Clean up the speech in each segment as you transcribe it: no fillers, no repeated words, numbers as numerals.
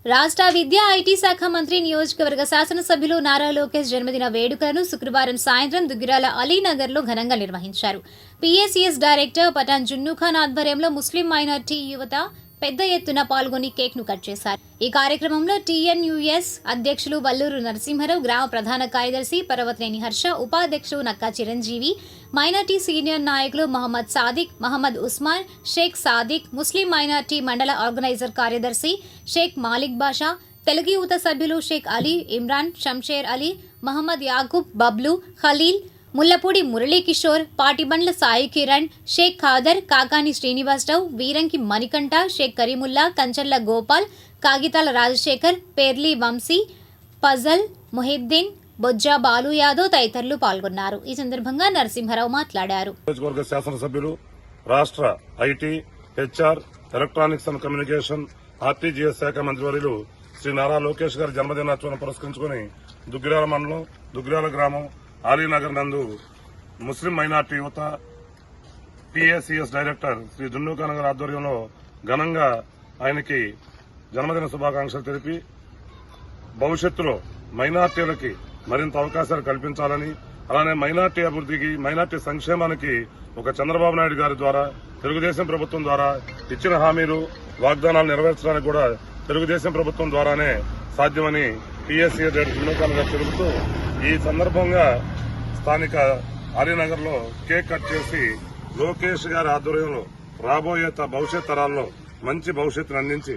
రాష్ట్ర విద్యా ఐటీ శాఖ మంత్రి నియోజకవర్గ శాసనసభ్యులు నారా లోకేష్ జన్మదిన వేడుకలను శుక్రవారం సాయంత్రం దుగ్గిరాల అలీనగర్లో ఘనంగా నిర్వహించారు. పీఏసీఎస్ డైరెక్టర్ పఠాన్ జున్నూ ఖాన్ ఆధ్వర్యంలో ముస్లిం మైనార్టీ యువత పెద్ద ఎత్తున పాల్గొని కేక్ను కట్ చేశారు. ఈ కార్యక్రమంలో టీఎన్యూఎస్ అధ్యక్షులు వల్లూరు నరసింహారావు, గ్రామ ప్రధాన కార్యదర్శి పర్వతనేని హర్ష, ఉపాధ్యక్షులు నక్కా చిరంజీవి, మైనార్టీ సీనియర్ నాయకులు మహమ్మద్ సాదిక్, మహమ్మద్ ఉస్మాన్, షేక్ సాదిక్, ముస్లిం మైనార్టీ మండల ఆర్గనైజర్ కార్యదర్శి షేక్ మాలిక్ బాషా, తెలుగు యువత సభ్యులు షేక్ అలీ, ఇమ్రాన్, షంషేర్ అలీ, మహమ్మద్ యాకూబ్, బబ్లు, ఖలీల్, ముల్లపూడి మురళీకిషోర్, పాటిబండ్ల సాయి కిరణ్, షేక్ ఖాదర్, కాకాని శ్రీనివాసరావు, వీరంకి మణికంఠ, షేక్ కరీముల్లా, కంచర్ల గోపాల్, కాగితాల రాజశేఖర్, పేర్లి వంశీ, ఫజల్, మొహిద్దీన్, బొజ్జా బాలు యాదవ్ తదితరులు పాల్గొన్నారు. ఈ సందర్భంగా నరసింహారావు మాట్లాడారు. శాసనసభ్యులు, రాష్ట్ర IT, HR, electronics and communication, RTGS శాఖ మంత్రివర్యులు శ్రీ నారా లోకేష్ గారి జన్మదినోత్సవం పురస్కరించుకుని దుగ్గిరాల మండలం, దుగ్గిరాల గ్రామం, అలీనగర్ నందు ముస్లిం మైనార్టీ యువత పీఏసీఎస్ డైరెక్టర్ శ్రీ జున్నూ ఖాన్ గారి ఆధ్వర్యంలో ఘనంగా ఆయనకి జన్మదిన శుభాకాంక్షలు తెలిపి భవిష్యత్తులో మైనార్టీలకి మరింత అవకాశాలు కల్పించాలని, అలానే మైనార్టీ అభివృద్ధికి, మైనార్టీ సంక్షేమానికి ఒక చంద్రబాబు నాయుడు గారి ద్వారా, తెలుగుదేశం ప్రభుత్వం ద్వారా ఇచ్చిన హామీలు, వాగ్దానాలు నెరవేర్చడానికి కూడా తెలుగుదేశం ప్రభుత్వం ద్వారానే సాధ్యమని పీఎస్సీఎస్ డైరెక్టర్ జున్నూ ఖాన్ గారు తెలుపుతూ, ఈ సందర్భంగా స్థానిక అలీనగర్ లో కేక్ కట్ చేసి లోకేష్ గారి ఆధ్వర్యంలో రాబోయే భవిష్యత్ తరాల్లో మంచి భవిష్యత్తును అందించి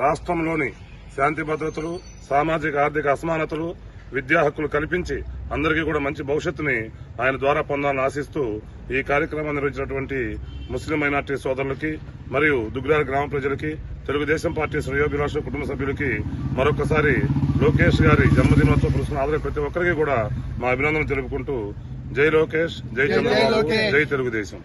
రాష్ట్రంలోని శాంతి భద్రతలు, సామాజిక ఆర్థిక అసమానతలు, విద్యా హక్కులు కల్పించి అందరికీ కూడా మంచి భవిష్యత్తుని ఆయన ద్వారా పొందాలని ఆశిస్తూ ఈ కార్యక్రమాన్ని నిర్వహించినటువంటి ముస్లిం మైనార్టీ సోదరులకి మరియు దుగ్గిరాల గ్రామ ప్రజలకి, తెలుగుదేశం పార్టీ శ్రేయోభిలాష కుటుంబ సభ్యులకి మరొకసారి లోకేష్ గారి జన్మదినోత్సవ పురస్కారం ఆదరణ ప్రతి ఒక్కరికి కూడా మా అభినందనలు తెలుపుకుంటూ జై లోకేష్, జై చంద్రబాబు, జై తెలుగుదేశం.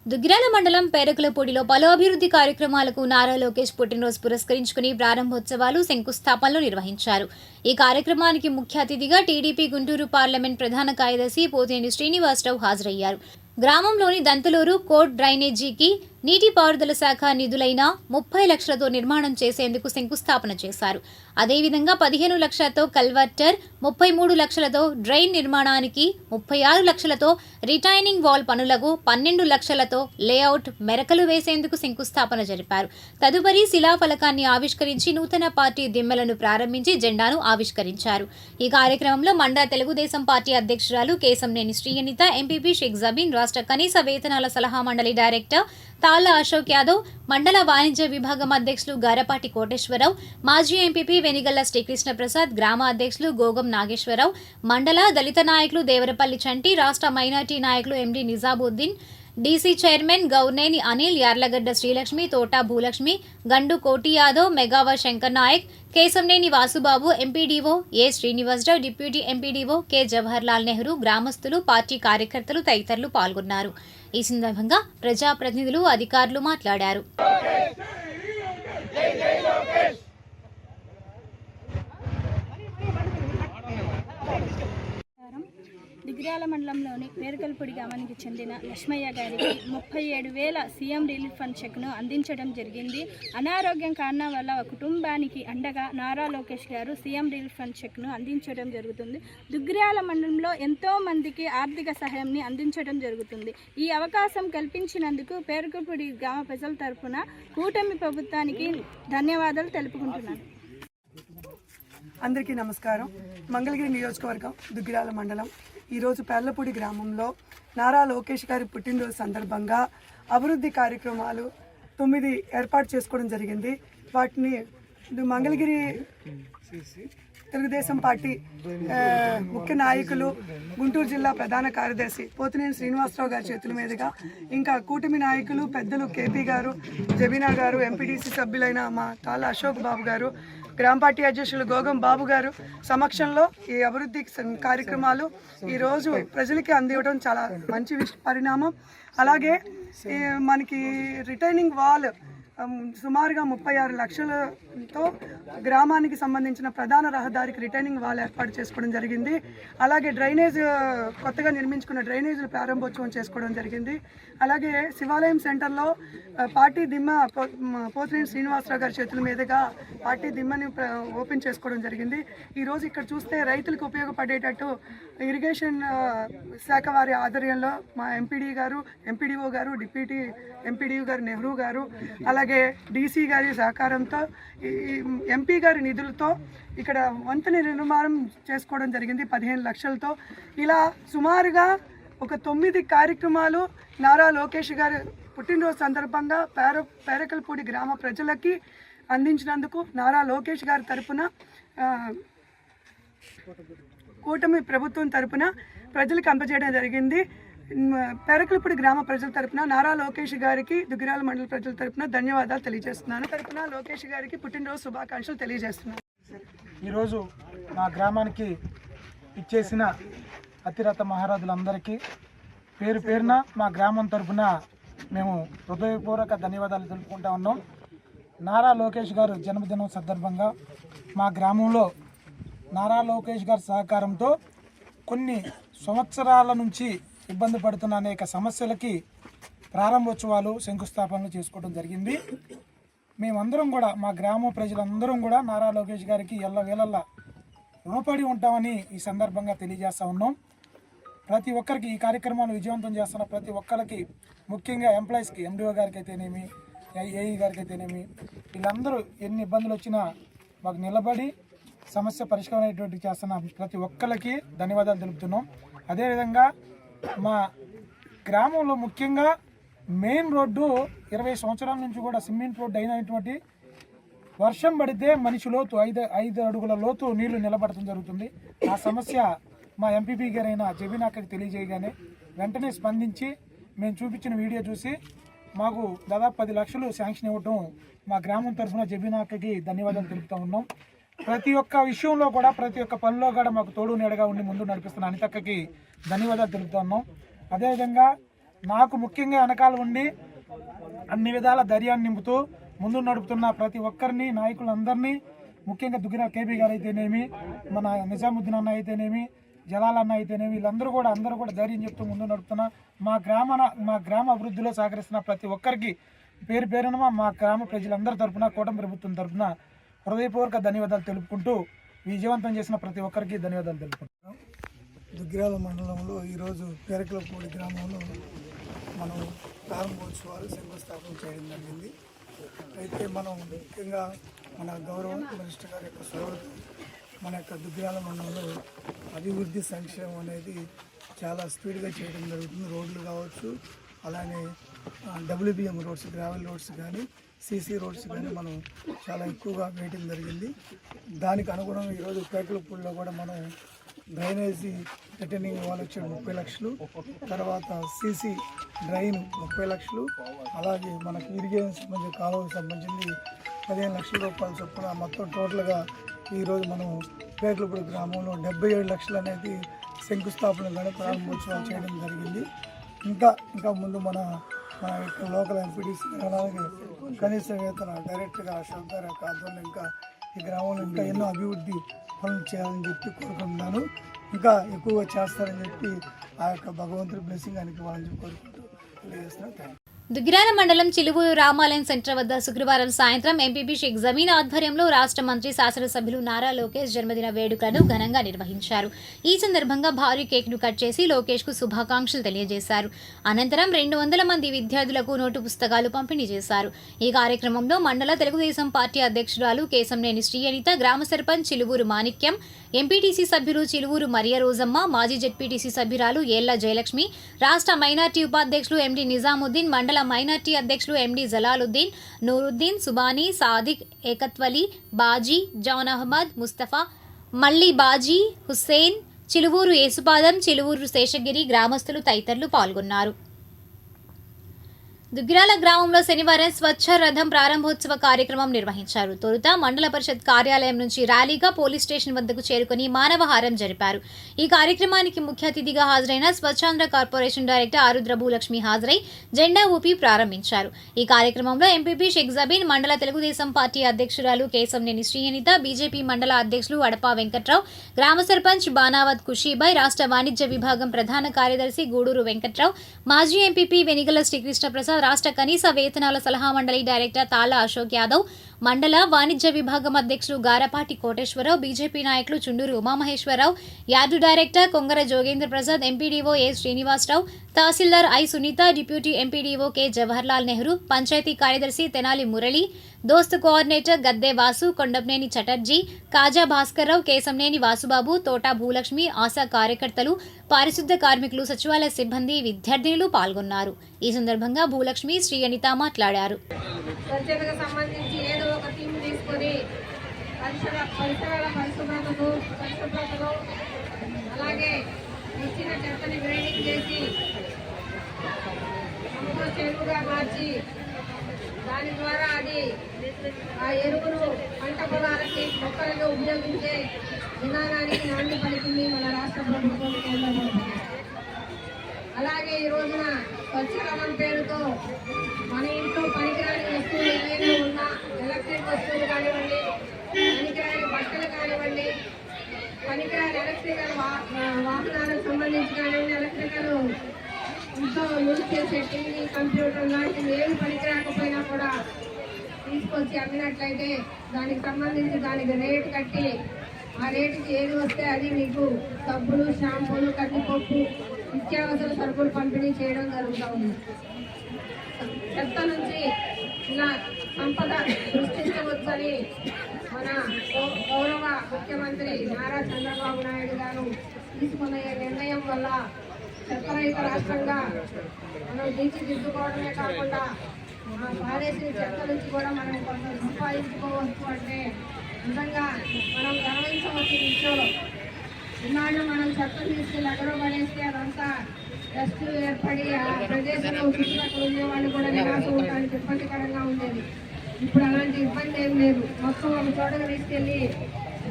దుగ్గిరాల మండలం పేరకులపూడిలో పలు అభివృద్ధి కార్యక్రమాలకు నారా లోకేష్ పుట్టినరోజు పురస్కరించుకుని ప్రారంభోత్సవాలు, శంకుస్థాపనలు నిర్వహించారు. ఈ కార్యక్రమానికి ముఖ్య అతిథిగా టీడీపీ గుంటూరు పార్లమెంట్ ప్రధాన కార్యదర్శి పోతినేని శ్రీనివాసరావు హాజరయ్యారు. గ్రామంలోని దంతులూరు కోట్ డ్రైనేజీకి నీటిపారుదల శాఖ నిధులైన 30 లక్షలతో నిర్మాణం చేసేందుకు శంకుస్థాపన చేశారు. అదేవిధంగా 15 లక్షలతో కల్వర్టర్, 33 లక్షలతో డ్రైన్ నిర్మాణానికి, 36 లక్షలతో రిటైనింగ్ వాల్ పనులకు, 12 లక్షలతో లేఅవుట్ మెరకలు వేసేందుకు శంకుస్థాపన జరిపారు. తదుపరి శిలాఫలకాన్ని ఆవిష్కరించి నూతన పార్టీ దిమ్మెలను ప్రారంభించి జెండాను ఆవిష్కరించారు. ఈ కార్యక్రమంలో మండల తెలుగుదేశం పార్టీ అధ్యక్షురాలు కేశంనేని శ్రీయనిత, ఎంపీపీ షేక్ జబీన్, రాష్ట్ర కనీస వేతనాల సలహా మండలి డైరెక్టర్ తాళ్ల అశోక్ యాదవ్, మండల వాణిజ్య విభాగం అధ్యక్షులు గారపాటి కోటేశ్వరరావు, మాజీ ఎంపీపీ వెనిగళ్ల శ్రీకృష్ణ ప్రసాద్, గ్రామ అధ్యక్షులు గోగం నాగేశ్వరరావు, మండల దళిత నాయకులు దేవరపల్లి చంటి, రాష్ట్ర మైనార్టీ నాయకులు MD Nizabuddin, DC chairman Gourneni Anil, Yarlagadda Srilakshmi, Thota Bhulakshmi, Gandu Koti Yadav, Megava Shankar Naik, Keshamneni Vasubabu, MPDO A Srinivasarao, deputy MPDO K Jawaharlal Nehru, గ్రామస్తులు, పార్టీ కార్యకర్తలు తదితరులు పాల్గొన్నారు. ఈ సందర్భంగా ప్రజాప్రతినిధులు, అధికారులు మాట్లాడారు. దుగ్గిరాల మండలంలోని పేరుకల్పూడి గ్రామానికి చెందిన లక్ష్మయ్య గారికి 37,000 సీఎం రిలీఫ్ ఫండ్ చెక్ను అందించడం జరిగింది. అనారోగ్యం కారణం వల్ల కుటుంబానికి అండగా నారా లోకేష్ గారు సీఎం రిలీఫ్ ఫండ్ చెక్ను అందించడం జరుగుతుంది. దుగ్గిరాల మండలంలో ఎంతో మందికి ఆర్థిక సహాయంని అందించడం జరుగుతుంది. ఈ అవకాశం కల్పించినందుకు పేరుకల్పూడి గ్రామ ప్రజల తరఫున కూటమి ప్రభుత్వానికి ధన్యవాదాలు తెలుపుకుంటున్నాను. అందరికీ నమస్కారం. మంగళగిరి నియోజకవర్గం, దుగ్గిరాల మండలం. ఈరోజు పేర్లపూడి గ్రామంలో నారా లోకేష్ గారి పుట్టినరోజు సందర్భంగా అభివృద్ధి కార్యక్రమాలు 9 ఏర్పాటు చేసుకోవడం జరిగింది. వాటిని మంగళగిరి తెలుగుదేశం పార్టీ ముఖ్య నాయకులు, గుంటూరు జిల్లా ప్రధాన కార్యదర్శి పోతినేని శ్రీనివాసరావు గారి చేతుల మీదుగా, ఇంకా కూటమి నాయకులు పెద్దలు కేపీ గారు, జబీనా గారు, ఎంపీడీసీ సభ్యులైన మా తాళ్ళ అశోక్ బాబు గారు, గ్రామ పార్టీ అధ్యక్షులు గోగం బాబు గారు సమక్షంలో ఈ అభివృద్ధి కార్యక్రమాలు ఈరోజు ప్రజలకి అందివ్వడం చాలా మంచి పరిణామం. అలాగే మనకి రిటైనింగ్ వాల్ సుమారుగా 36 లక్షలతో గ్రామానికి సంబంధించిన ప్రధాన రహదారికి రిటైనింగ్ వాల్ ఏర్పాటు చేసుకోవడం జరిగింది. అలాగే డ్రైనేజ్ కొత్తగా నిర్మించుకున్న డ్రైనేజీలు ప్రారంభోత్సవం చేసుకోవడం జరిగింది. అలాగే శివాలయం సెంటర్లో పార్టీ దిమ్మ పోతినేని శ్రీనివాసరావు గారి చేతుల మీదుగా పార్టీ దిమ్మని ఓపెన్ చేసుకోవడం జరిగింది. ఈరోజు ఇక్కడ చూస్తే రైతులకు ఉపయోగపడేటట్టు ఇరిగేషన్ శాఖ వారి ఆధ్వర్యంలో మా ఎంపీడీఓ గారు, డిప్యూటీ ఎంపీడీఓ గారు, నెహ్రూ గారు, అలాగే డీసీ గారి సహకారంతో ఎంపీ గారి నిధులతో ఇక్కడ వంతెన నిర్మాణం చేసుకోవడం జరిగింది 15 లక్షలతో. ఇలా సుమారుగా ఒక 9 కార్యక్రమాలు నారా లోకేష్ గారి పుట్టినరోజు సందర్భంగా పేరకలపూడి గ్రామ ప్రజలకి అందించినందుకు నారా లోకేష్ గారి తరపున కూటమి ప్రభుత్వం తరపున ప్రజలకు అందజేయడం జరిగింది. పేరకలపూడి గ్రామ ప్రజల తరపున నారా లోకేష్ గారికి దుగ్గిరాల మండల ప్రజల తరపున ధన్యవాదాలు తెలియజేస్తున్నాను. తరపున లోకేష్ గారికి పుట్టినరోజు శుభాకాంక్షలు తెలియజేస్తున్నాను. ఈరోజు మా గ్రామానికి ఇచ్చేసిన అతిరథ మహారాజులందరికీ పేరు పేరున మా గ్రామం తరపున మేము హృదయపూర్వక ధన్యవాదాలు తెలుపుకుంటా ఉన్నాం. నారా లోకేష్ గారు జన్మదినం సందర్భంగా మా గ్రామంలో నారా లోకేష్ గారి సహకారంతో కొన్ని సంవత్సరాల నుంచి ఇబ్బంది పడుతున్న అనేక సమస్యలకి ప్రారంభోత్సవాలు, శంకుస్థాపనలు చేసుకోవడం జరిగింది. మేమందరం కూడా, మా గ్రామ ప్రజలందరం కూడా నారా లోకేష్ గారికి ఎల్లవేళలా రుణపడి ఉంటామని ఈ సందర్భంగా తెలియజేస్తూ ఉన్నాం. ప్రతి ఒక్కరికి ఈ కార్యక్రమాలు విజయవంతం చేస్తున్న ప్రతి ఒక్కరికి, ముఖ్యంగా ఎంప్లాయీస్కి, ఎండిఓ గారికి అయితేనేమి, ఏఈ గారికి అయితేనేమి, వీళ్ళందరూ ఎన్ని ఇబ్బందులు వచ్చినా మాకు నిలబడి సమస్య పరిష్కారం అయ్యేటువంటి చేస్తున్న ప్రతి ఒక్కరికి ధన్యవాదాలు తెలుపుతున్నాం. అదేవిధంగా మా గ్రామంలో ముఖ్యంగా మెయిన్ రోడ్డు 20 సంవత్సరాల నుంచి కూడా సిమెంట్ రోడ్డు అయినటువంటి వర్షం పడితే మనిషి లోతు 5 అడుగుల లోతు నీళ్లు నిలబడటం జరుగుతుంది. ఆ సమస్య మా ఎంపీపీ గారైన జబీనాకి తెలియజేయగానే వెంటనే స్పందించి మేము చూపించిన వీడియో చూసి మాకు దాదాపు 10 లక్షలు శాంక్షన్ ఇవ్వటం మా గ్రామం తరఫున జబీనాకి ధన్యవాదాలు తెలుపుతూ ఉన్నాం. ప్రతి ఒక్క విషయంలో కూడా, ప్రతి ఒక్క పనిలో కూడా మాకు తోడు నీడగా ఉండి ముందు నడిపిస్తున్న అనితక్కకి ధన్యవాదాలు తెలుపుతూ ఉన్నాం. అదేవిధంగా నాకు ముఖ్యంగా వెనకాల ఉండి అన్ని విధాల ధైర్యాన్ని నింపుతూ ముందు నడుపుతున్న ప్రతి ఒక్కరిని, నాయకులందరినీ, ముఖ్యంగా దుగ్గిరాల కేబీ గారు అయితేనేమి, మన నిజాముద్దీన్ అన్న అయితేనేమి, జలాల్ అన్న అయితేనేమి, వీళ్ళందరూ కూడా ధైర్యం చెప్తూ ముందు నడుపుతున్న మా గ్రామ అభివృద్ధిలో సహకరిస్తున్న ప్రతి ఒక్కరికి పేరు పేరున మా గ్రామ ప్రజలందరి తరఫున, కూటమి ప్రభుత్వం తరఫున హృదయపూర్వక ధన్యవాదాలు తెలుపుకుంటూ విజయవంతం చేసిన ప్రతి ఒక్కరికి ధన్యవాదాలు తెలుపుకుంటున్నాం. దుగ్గిరాల మండలంలో ఈరోజు పేరకలపూడి గ్రామంలో మనం ప్రారంభోత్సవాలు శంకుస్థాపన చేయడం జరిగింది. అయితే మనం ముఖ్యంగా మన గౌరవ మినిస్టర్ గారి యొక్క సోదరుడు మన యొక్క దుగ్గిరాల మండలంలో అభివృద్ధి సంక్షేమం అనేది చాలా స్పీడ్గా చేయడం జరుగుతుంది. రోడ్లు కావచ్చు, అలానే WBM రోడ్స్, గ్రావెల్ రోడ్స్ కానీ, CC రోడ్స్ కానీ మనం చాలా ఎక్కువగా వేయటం జరిగింది. దానికి అనుగుణంగా ఈరోజు పేరకలపూడిలో కూడా మనం డ్రైనేజీ రిటర్నింగ్ వాళ్ళు వచ్చాడు 30 లక్షలు, తర్వాత CC డ్రైన్ 30 లక్షలు, అలాగే మనకి ఇరిగేషన్ సంబంధించి కాలువకు సంబంధించింది 15 లక్షల రూపాయలు చొప్పున మొత్తం టోటల్గా ఈరోజు మనం పేరకలపూడి గ్రామంలో 77 లక్షలు అనేది శంకుస్థాపన కానీ ప్రారంభోత్సవాలు చేయడం జరిగింది. ఇంకా ముందు మన యొక్క లోకల్ ఎంపీడీసీ అలాగే కనీస వేతన డైరెక్ట్గా అశోక్ గారి యొక్క ఆధ్వర్యంలో ఇంకా ఈ గ్రామంలో ఇంకా ఎన్నో అభివృద్ధి పనులు చేయాలని చెప్పి కోరుకుంటున్నాను. ఇంకా ఎక్కువగా చేస్తారని చెప్పి ఆ యొక్క భగవంతుడి బ్లెస్సింగ్ ఆయనకి ఇవ్వాలని చెప్పి కోరుకుంటూ తెలియజేస్తున్నాను. దుగ్గిరాల మండలం చిలువూరు రామాలయం సెంటర్ వద్ద శుక్రవారం సాయంత్రం ఎంపీపీ షేక్ జమీన్ ఆధ్వర్యంలో రాష్ట్ర మంత్రి, శాసనసభ్యులు నారా లోకేష్ జన్మదిన వేడుకలను ఘనంగా నిర్వహించారు. ఈ సందర్భంగా భారీ కేక్ను కట్ చేసి లోకేష్ కు శుభాకాంక్షలు తెలియజేశారు. అనంతరం 200 మంది విద్యార్థులకు నోటు పుస్తకాలు పంపిణీ చేశారు. ఈ కార్యక్రమంలో మండల తెలుగుదేశం పార్టీ అధ్యక్షురాలు కేశంనేని శ్రీఅనిత, గ్రామ సర్పంచ్ చిలువూరు మాణిక్యం, ఎంపీటీసీ సభ్యులు చిలువూరు మరియ రోజమ్మ, మాజీ జెడ్పీటీసీ సభ్యురాలు ఏళ్ల జయలక్ష్మి, రాష్ట్ర మైనార్టీ ఉపాధ్యక్షులు ఎండి నిజాముద్దీన్, మండల మైనార్టీ అధ్యక్షులు ఎండి జలాలుద్దీన్, నూరుద్దీన్, సుబానీ, సాదిక్, ఏకత్వలి, బాజీ, జాన్ అహ్మద్, ముస్తఫా, మల్లి బాజీ, హుస్సేన్, చిలువూరు యేసుపాదం, చిలువూరు శేషగిరి గ్రామస్తులు తదితరులు పాల్గొన్నారు. దుగ్గిరాల గ్రామంలో శనివారం స్వచ్ఛ రథం ప్రారంభోత్సవ కార్యక్రమం నిర్వహించారు. తొలుత మండల పరిషత్ కార్యాలయం నుంచి ర్యాలీగా పోలీస్ స్టేషన్ వద్దకు చేరుకుని మానవహారం జరిపారు. ఈ కార్యక్రమానికి ముఖ్య అతిథిగా హాజరైన స్వచ్ఛాంధ్ర కార్పొరేషన్ డైరెక్టర్ ఆరుద్ర భూలక్ష్మి హాజరై జెండా ఊపి ప్రారంభించారు. ఈ కార్యక్రమంలో ఎంపీపీ షేక్ జబీన్, మండల తెలుగుదేశం పార్టీ అధ్యక్షురాలు కేశంనేని శ్రీనిత, బీజేపీ మండల అధ్యక్షులు అడపా వెంకట్రావు, గ్రామ సర్పంచ్ బానావత్ ఖుషీబాయ్, రాష్ట్ర వాణిజ్య విభాగం ప్రధాన కార్యదర్శి గూడూరు వెంకట్రావు, మాజీ ఎంపీపీ వెనిగల శ్రీకృష్ణ ప్రసాద్, రాష్ట్ర కనీస వేతనాల సలహా మండలి డైరెక్టర్ తాలా అశోక్ యాదవ్, మండల వాణిజ్య విభాగం అధ్యక్షులు గారపాటి కోటేశ్వరరావు, బీజేపీ నాయకులు Chunduru Umamaheswararao, yard director Kongara Jogendra Prasad, MPDO A Srinivasarao, tahsildar I Sunitha, deputy MPDO K Jawaharlal Nehru, panchayat కార్యదర్శి తెనాలి మురళి, దోస్తు కోఆర్డినేటర్ గద్దే వాసు, కొండపనేని చటర్జీ, కాజా భాస్కర్రావు, కేశంనేని వాసుబాబు, తోటా భూలక్ష్మి, ఆశా కార్యకర్తలు, పారిశుద్ధ కార్మికులు, సచివాలయ సిబ్బంది, విద్యార్థినులు పాల్గొన్నారు. ఈ సందర్భంగా భూలక్ష్మి, శ్రీ అనిత మాట్లాడారు. స్వచ్ఛతకు సంబంధించి ఏదో ఒక థీమ్ తీసుకొని పరిసరాల పరిశుభ్రతను అలాగే ఇచ్చిన చెత్తని గ్రేడింగ్ చేసి కంపోస్ట్ ఎరువుగా మార్చి దాని ద్వారా అది ఆ ఎరువును పంట పొలాలకి మొక్కలకు ఉపయోగించే విధానానికి నాంది పలికింది మన రాష్ట్ర ప్రభుత్వం, కేంద్ర ప్రభుత్వం. అలాగే ఈ రోజున స్వచ్ఛరథం పేరుతో మన ఇంట్లో పనికిరాని వస్తువులు ఏవైనా ఉన్నా, ఎలక్ట్రిక్ వస్తువులు కానివ్వండి, పనికిరాని బట్టలు కానివ్వండి, పనికిరాని ఎలక్ట్రికల్ వాహనాలకు సంబంధించి కానివ్వండి, ఎలక్ట్రికల్ ఇంట్లో యూజ్ చేసే టీవీ, కంప్యూటర్ లాంటివి ఏమి పనికిరాకపోయినా కూడా తీసుకొచ్చి అమ్మినట్లయితే దానికి సంబంధించి దానికి రేటు కట్టి ఆ రేటుకి ఏది వస్తే అది మీకు సబ్బులు, షాంపూలు, కందిపప్పు, నిత్యావసర సరుకులు పంపిణీ చేయడం జరుగుతూ ఉంది. చెత్త నుంచి ఇలా సంపద సృష్టించవచ్చని మన గౌరవ ముఖ్యమంత్రి నారా చంద్రబాబు నాయుడు గారు తీసుకున్న ఈ నిర్ణయం వల్ల చెత్తరహిత రాష్ట్రంగా మనం తీర్చిదిద్దుకోవడమే కాకుండా పారేసిన చెత్త నుంచి కూడా మనం కొంత సంపాదించుకోవచ్చు అంటే నిజంగా మనం గమనించవచ్చు. విషయంలో ఇన్నాళ్ళు మనం చెత్త తీసుకెళ్ళి ఎక్కడో పడేస్తే అదంతా డస్ట్ ఏర్పడి ఆ ప్రదేశంలో చుట్టుపక్కల ఉండేవాళ్ళు కూడా నిరాశ ఉండడానికి ఇబ్బందికరంగా ఉండేది. ఇప్పుడు అలాంటి ఇబ్బంది ఏం లేదు. మొత్తం ఒక చోటకు తీసుకెళ్ళి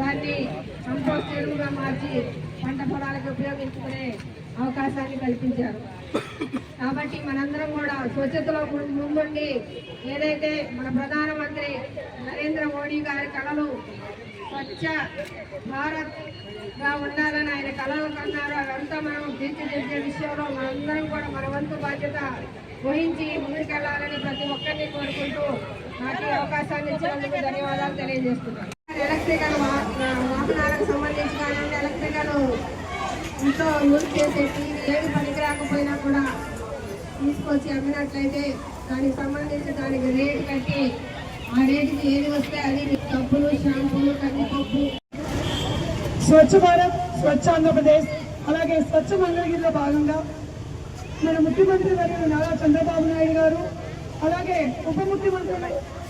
దాన్ని కంపోస్ట్ ఎరువుగా మార్చి పంట పొలాలకు ఉపయోగించుకునే అవకాశాన్ని కల్పించారు. కాబట్టి మనందరం కూడా స్వచ్ఛతలో ముందుండి ఏదైతే మన ప్రధానమంత్రి నరేంద్ర మోడీ గారి కళలు స్వచ్ఛ భారత్ గా ఉండాలని ఆయన కళలు కన్నారు, అదంతా మనం తీర్చిదిద్దే విషయంలో మనందరం కూడా మన వంతు బాధ్యత వహించి ముందుకెళ్లాలని ప్రతి ఒక్కరిని కోరుకుంటూ నాకు ఈ అవకాశాన్ని ఇచ్చినందుకు ధన్యవాదాలు తెలియజేస్తున్నాను. ఎలక్ట్రికల్ వాహనాలకు సంబంధించి కానీ ఎలక్ట్రికల్ ఇంట్లో యూజ్ చేసే టీవీ ఏది పనికిరాకపోయినా కూడా తీసుకొచ్చి అమ్మినట్లయితే దానికి సంబంధించి దానికి రేటు కట్టి ఆ రేటుకి ఏది వస్తే అది సబ్బులు, షాంపూలు, కందిపప్పు. స్వచ్ఛ భారత్, స్వచ్ఛ ఆంధ్రప్రదేశ్, అలాగే స్వచ్ఛ మంగళగిరిలో భాగంగా మన ముఖ్యమంత్రి వర్యులు నారా చంద్రబాబు నాయుడు గారు, అలాగే ఉప ముఖ్యమంత్రి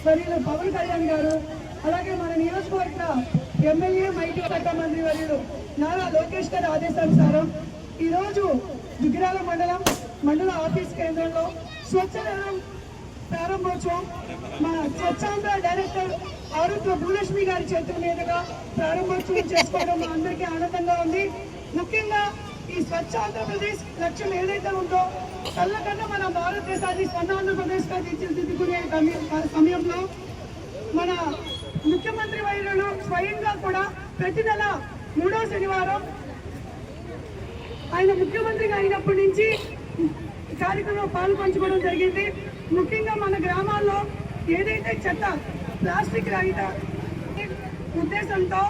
వర్యులు పవన్ కళ్యాణ్ గారు, అలాగే మన నియోజకవర్గ ఎమ్మెల్యే మైటీ శాఖ మంత్రి వర్యులు నారా లోకేష్ గారి ఆదేశానుసారం ఈరోజు దుగ్గిరాల మండల ఆఫీస్ కేంద్రంలో స్వచ్ఛరథం ప్రారంభోత్సవం మన స్వచ్ఛాంధ్ర డైరెక్టర్ ఆరుద్ర భూలక్ష్మి గారి చేతుల మీదుగా ప్రారంభోత్సవం చేసుకోవడం మా అందరికీ ఆనందంగా ఉంది. ముఖ్యంగా ఈ స్వచ్ఛ ఆంధ్రప్రదేశ్ లక్ష్యం ఏదైతే ఉందో కళ్ళకన్నా మన భారతదేశాన్ని స్వర్ణాంధ్రప్రదేశ్గా తీర్చిదిద్దుకునే సమయంలో మన ముఖ్యమంత్రి వర్యులు స్వయంగా కూడా ప్రతి నెల 3వ శనివారం ఆయన ముఖ్యమంత్రిగా అయినప్పటి నుంచి కార్యక్రమంలో పాల్పంచుకోవడం జరిగింది. ముఖ్యంగా మన గ్రామాల్లో ఏదైతే చెత్త ప్లాస్టిక్ రహిత ఉద్దేశంతో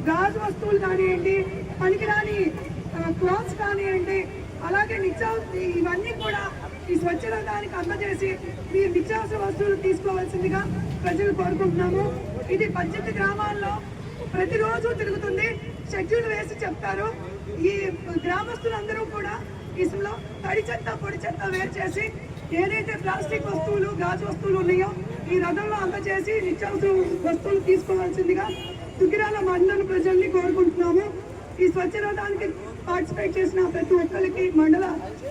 గాజు వస్తువులు కానివ్వండి, పనికిరాని క్లాత్స్ కానివ్వండి, అలాగే ఇవన్నీ కూడా ఈ స్వచ్ఛరథానికి అందజేసి మీరు నిత్యావసర వస్తువులు తీసుకోవాల్సిందిగా ప్రజలు కోరుకుంటున్నాము. ఇది 18 గ్రామాల్లో ప్రతిరోజు తిరుగుతుంది. షెడ్యూల్ వేసి చెప్తారు. ఈ గ్రామస్తులందరూ కూడా ఇసులో తడి చెత్త, పొడి చెత్త వేరు చేసి ఏదైతే ప్లాస్టిక్ వస్తువులు, గాజు వస్తువులు ఉన్నాయో ఈ రథంలో అందజేసి నిత్యావసర వస్తువులు తీసుకోవాల్సిందిగా దుగ్గిరాల మండల ప్రజల్ని కోరుకుంటున్నాము. ఈ స్వచ్ఛ రథానికి పార్టిసిపేట్ చేసిన ప్రతి ఒక్కరికి, మండల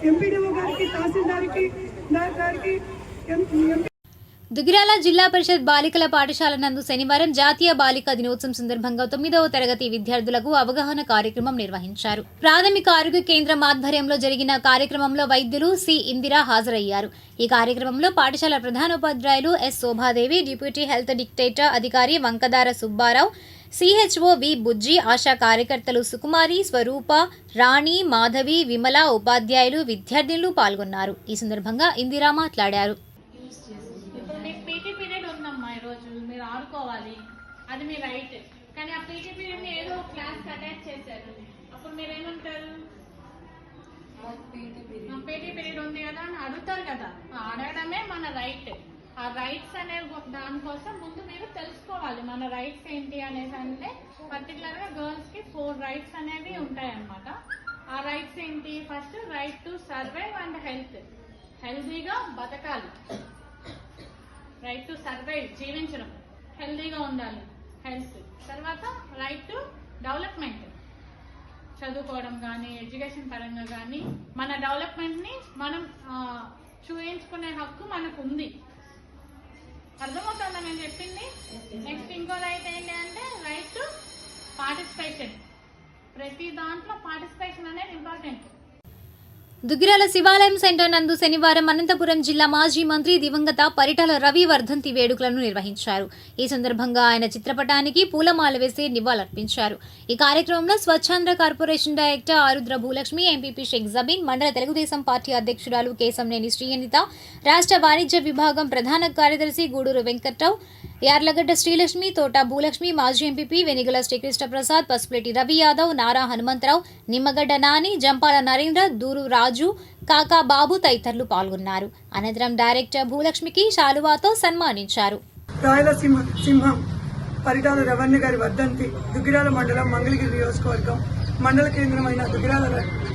ఎంపీడీఓ గారికి, తహసీల్దార్కి గారికి, దుగ్గిరాల జిల్లా పరిషత్ బాలికల పాఠశాల నందు శనివారం జాతీయ బాలికా దినోత్సవం సందర్భంగా 9వ తరగతి విద్యార్థులకు అవగాహన కార్యక్రమం నిర్వహించారు. ప్రాథమిక ఆరోగ్య కేంద్రం ఆధ్వర్యంలో జరిగిన కార్యక్రమంలో వైద్యులు సి. ఇందిరా హాజరయ్యారు. ఈ కార్యక్రమంలో పాఠశాల ప్రధానోపాధ్యాయులు S. Shobhadevi, deputy health dictator అధికారి వంకదార సుబ్బారావు, సిహెచ్ఓ వి. బుజ్జి, ఆశా కార్యకర్తలు సుకుమారి, స్వరూప, రాణి, మాధవి, విమల, ఉపాధ్యాయులు, విద్యార్థినులు పాల్గొన్నారు. ఈ సందర్భంగా ఇందిరా మాట్లాడారు. ఇప్పుడు మీకు పీటీ పీరియడ్ ఉందమ్మా, ఈరోజు మీరు ఆడుకోవాలి, అది మీ రైట్. కానీ ఆ పీటీ పీరియడ్ని ఏదో క్లాస్కి అటాచ్ చేశారు, అప్పుడు మీరు ఏమంటారు? పీటీ పీరియడ్ ఉంది కదా అని అడుగుతారు కదా. అడగడమే మన రైట్. ఆ రైట్స్ అనే దానికోసం ముందు మీరు తెలుసుకోవాలి మన రైట్స్ ఏంటి అనేసి. అంటే పర్టికులర్గా గర్ల్స్కి 4 రైట్స్ అనేవి ఉంటాయన్నమాట. ఆ రైట్స్ ఏంటి? First right to survive and health, హెల్తీగా బతకాలి. రైట్ టు సర్వైవ్, జీవించడం, హెల్తీగా ఉండాలి, హెల్త్. తర్వాత రైట్ టు డెవలప్మెంట్, చదువుకోవడం కానీ ఎడ్యుకేషన్ పరంగా కానీ మన డెవలప్మెంట్ని మనం చూయించుకునే హక్కు మనకు ఉంది. అర్థమవుతుందా నేను చెప్పింది? నెక్స్ట్ ఇంకో రైట్ ఏంటి అంటే రైట్ టు పార్టిసిపేషన్. ప్రతి దాంట్లో పార్టిసిపేషన్ అనేది ఇంపార్టెంట్. దుగ్గిరాల శివాలయం సెంటర్ నందు శనివారం అనంతపురం జిల్లా మాజీ మంత్రి దివంగత పరిటాల రవి వర్ధంతి వేడుకలను నిర్వహించారు. ఈ సందర్భంగా ఆయన చిత్రపటానికి పూలమాల వేసి నివాళులర్పించారు. ఈ కార్యక్రమంలో స్వచ్ఛాంధ్ర కార్పొరేషన్ డైరెక్టర్ ఆరుద్ర భూలక్ష్మి, ఎంపీపీ షేక్ జబీన్, మండల తెలుగుదేశం పార్టీ అధ్యక్షురాలు కేశంనేని శ్రీయనిత, రాష్ట్ర వాణిజ్య విభాగం ప్రధాన కార్యదర్శి గూడూరు వెంకట్రావు, యార్లగడ్డ శ్రీలక్ష్మి, తోట భూలక్ష్మి, మాజీ ఎంపీపీ వెనిగల శ్రీకృష్ణ ప్రసాద్, పసుపులేటి రవి యాదవ్, నారా హనుమంతరావు, నిమ్మగడ్డ నాని, జంపాల నరేంద్ర, దూరు రాజు, కాకా బాబు తదితరులు పాల్గొన్నారు. అనంతరం డైరెక్టర్ భూలక్ష్మికి శాలువాతో సన్మానించారు. రాయలసీమ సింహం పరిటాల రవణ్య గారి వర్ధంతి దుగ్గిరాల మండలం మంగళగిరి నియోజకవర్గం మండల కేంద్రమైన దుగ్గిరాల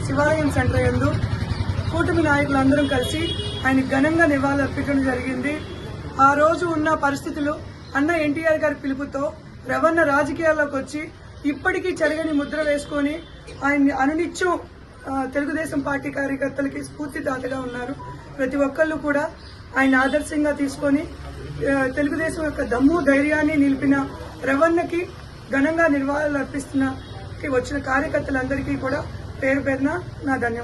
శివాలయం సెంటర్ యందు కూటమి నాయకులందరం కలిసి ఆయన ఘనంగా నివాళులర్పించడం జరిగింది. ఆ రోజు ఉన్న పరిస్థితులు అన్న ఎన్టీఆర్ గారి పిలుపుతో రవణ రాజకీయాల్లోకి వచ్చి ఇప్పటికీ చెరగని ముద్ర వేసుకొని ఆయన్ని అనునిత్యం తెలుగుదేశం పార్టీ కార్యకర్తలకి స్ఫూర్తిదాతగా ఉన్నారు. ప్రతి ఒక్కళ్ళు కూడా ఆయన ఆదర్శంగా తీసుకొని తెలుగుదేశం యొక్క దమ్ము ధైర్యాన్ని నిలిపిన రవణకి ఘనంగా నివాళులు అర్పిస్తున్న వచ్చిన కార్యకర్తలందరికీ కూడా పేరు పేరున నా ధన్యవాదాలు.